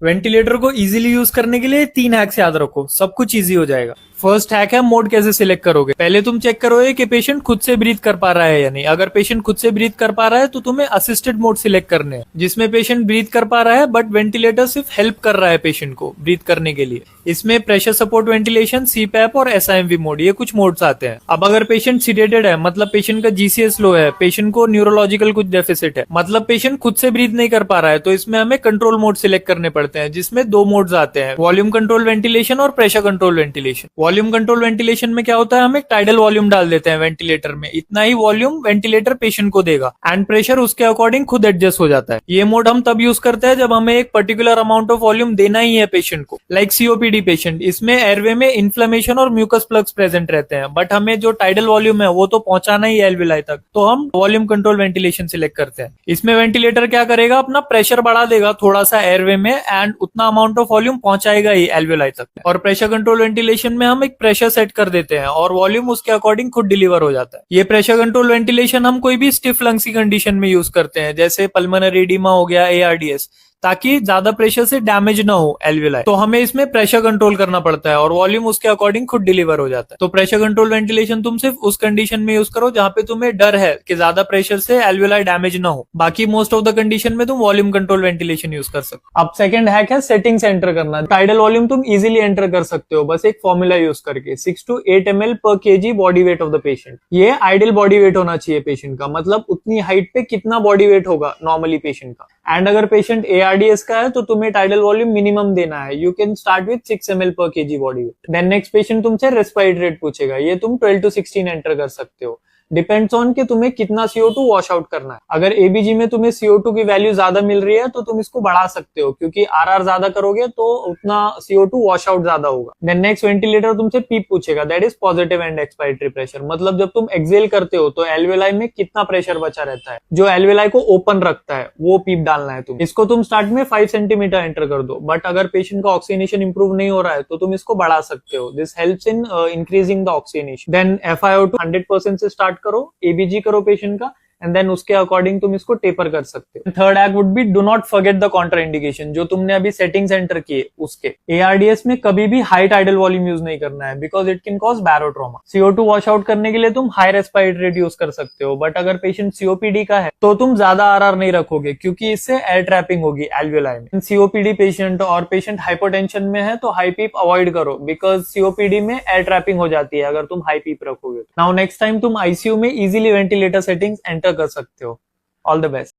Ventilator को easily use करने के लिए 3 हैक्स याद रखो, सब कुछ इजी हो जाएगा। फर्स्ट हैक है मोड कैसे सिलेक्ट करोगे। पहले तुम चेक करोगे कि पेशेंट खुद से ब्रीथ कर पा रहा है या नहीं। अगर पेशेंट खुद से ब्रीथ कर पा रहा है तो तुम्हें असिस्टेड मोड सिलेक्ट करने हैं, जिसमें पेशेंट ब्रीथ कर पा रहा है बट वेंटिलेटर सिर्फ हेल्प कर रहा है पेशेंट को ब्रीथ करने के लिए। इसमें प्रेशर सपोर्ट वेंटिलेशन, सीपैप और एसआईएमवी मोड, ये कुछ मोड्स आते हैं। अब अगर पेशेंट सीडेटेड है, मतलब पेशेंट का जीसीएस लो है, पेशेंट को न्यूरोलॉजिकल कुछ डेफिसिट है, मतलब पेशेंट खुद से ब्रीथ नहीं कर पा रहा है, तो इसमें हमें कंट्रोल मोड सिलेक्ट करने पड़ते हैं, जिसमें 2 मोड्स आते हैं, वॉल्यूम कंट्रोल वेंटिलेशन और pressure control ventilation. Volume control ventilation में क्या होता है, हम एक टाइडल वॉल्यूम डाल देते हैं वेंटिलेटर में, इतना ही वॉल्यूम वेंटिलेटर पेशेंट को देगा एंड प्रेशर उसके अकॉर्डिंग खुद एडजस्ट हो जाता है। ये मोड हम तब यूज करते हैं जब हमें एक पर्टिकुलर अमाउंट ऑफ वॉल्यूम देना ही है पेशेंट को, लाइक सीओपीडी पेशेंट। इसमें एयरवे में इन्फ्लेमेशन और म्यूकस प्लग्स प्रेजेंट रहते हैं, बट हमें जो टाइडल वॉल्यूम है वो तो पहुंचाना ही है एल्विलाई तक, तो हम वॉल्यूम कंट्रोल वेंटिलेशन सिलेक्ट करते हैं। इसमें वेंटिलेटर क्या करेगा, अपना प्रेशर बढ़ा देगा थोड़ा सा एयरवे में एंड उतना अमाउंट ऑफ वॉल्यूम पहुंचाएगा ही एल्विलाई तक। और प्रेशर कंट्रोल वेंटिलेशन में हम एक प्रेशर सेट कर देते हैं और वॉल्यूम उसके अकॉर्डिंग खुद डिलीवर हो जाता है। ये प्रेशर कंट्रोल वेंटिलेशन हम कोई भी स्टिफ लंग्स की कंडीशन में यूज करते हैं, जैसे पल्मोनरी एडिमा हो गया, एआरडीएस, ताकि ज्यादा प्रेशर से डैमेज ना हो एल्विलाई। तो हमें इसमें प्रेशर कंट्रोल करना पड़ता है और वॉल्यूम उसके अकॉर्डिंग खुद डिलीवर हो जाता है। तो प्रेशर कंट्रोल वेंटिलेशन तुम सिर्फ उस कंडीशन में यूज करो जहां पे तुम्हें डर है कि ज्यादा प्रेशर से एल्विलाई डैमेज ना हो। बाकी मोस्ट ऑफ द कंडीशन में तुम वॉल्यूम कंट्रोल वेंटिलेशन यूज कर सकते हो। अब सेकंड हैक है सेटिंग्स एंटर करना। टाइडल वॉल्यूम तुम इजिली एंटर कर सकते हो बस एक फॉर्मूला यूज करके, 6 to 8 ml per kg body weight of the patient. ये आइडियल बॉडी वेट होना चाहिए पेशेंट का, मतलब उतनी हाइट पे कितना बॉडी वेट होगा नॉर्मली पेशेंट का। एंड अगर पेशेंट एआरडीएस का है तो तुम्हें टाइडल वॉल्यूम मिनिमम देना है। You can start with 6 ml per kg body weight. Then next patient तुमसे रेस्पिरेटरी रेट पूछेगा, ये तुम 12 to 16 एंटर कर सकते हो, डिपेंड्स ऑन कि तुम्हें कितना CO2 वॉश आउट करना है। अगर एबीजी में तुम्हें CO2 की वैल्यू ज्यादा मिल रही है तो तुम इसको बढ़ा सकते हो, क्योंकि आरआर ज्यादा करोगे तो उतना CO2 वॉश आउट ज्यादा होगा। देन नेक्स्ट वेंटिलेटर तुमसे पीप पूछेगा, that is positive and expiratory pressure, मतलब जब तुम एक्सेल करते हो तो एल्विलाई में कितना प्रेशर बचा रहता है, जो एल्विलाई को ओपन रखता है वो पीप डालना है तुम। इसको तुम स्टार्ट में 5 सेंटीमीटर एंटर कर दो, बट अगर पेशेंट का ऑक्सीजनेशन इंप्रूव नहीं हो रहा है तो तुम इसको बढ़ा सकते हो। This helps in increasing the oxygenation. Then FiO2 100% से स्टार्ट करो, एबीजी करो पेशेंट का, एंड देन उसके अकॉर्डिंग तुम इसको टेपर कर सकते हो। Third hack would be do not forget the contraindication, जो तुमने अभी सेटिंग्स एंटर किए उसके। एआरडीएस में कभी भी हाई टाइडल वॉल्यूम यूज नहीं करना है, because it can cause barotrauma. CO2 wash out करने के लिए तुम हाई रेस्पिरेटरी रेट यूज कर सकते हो, बट अगर पेशेंट सीओपीडी का है तो तुम ज्यादा आरआर नहीं रखोगे, क्योंकि इससे एयर ट्रैपिंग होगी एल्विलाई में। सीओपीडी पेशेंट और पेशेंट हाइपोटेंशन में है तो हाई पीप अवॉइड करो, बिकॉज सीओपीडी में एयर ट्रैपिंग हो जाती है अगर तुम हाई पीप रखोगे। नाउ नेक्स्ट टाइम तुम आईसीयू में इजीली वेंटिलेटर सेटिंग्स एंटर कर सकते हो। All the best.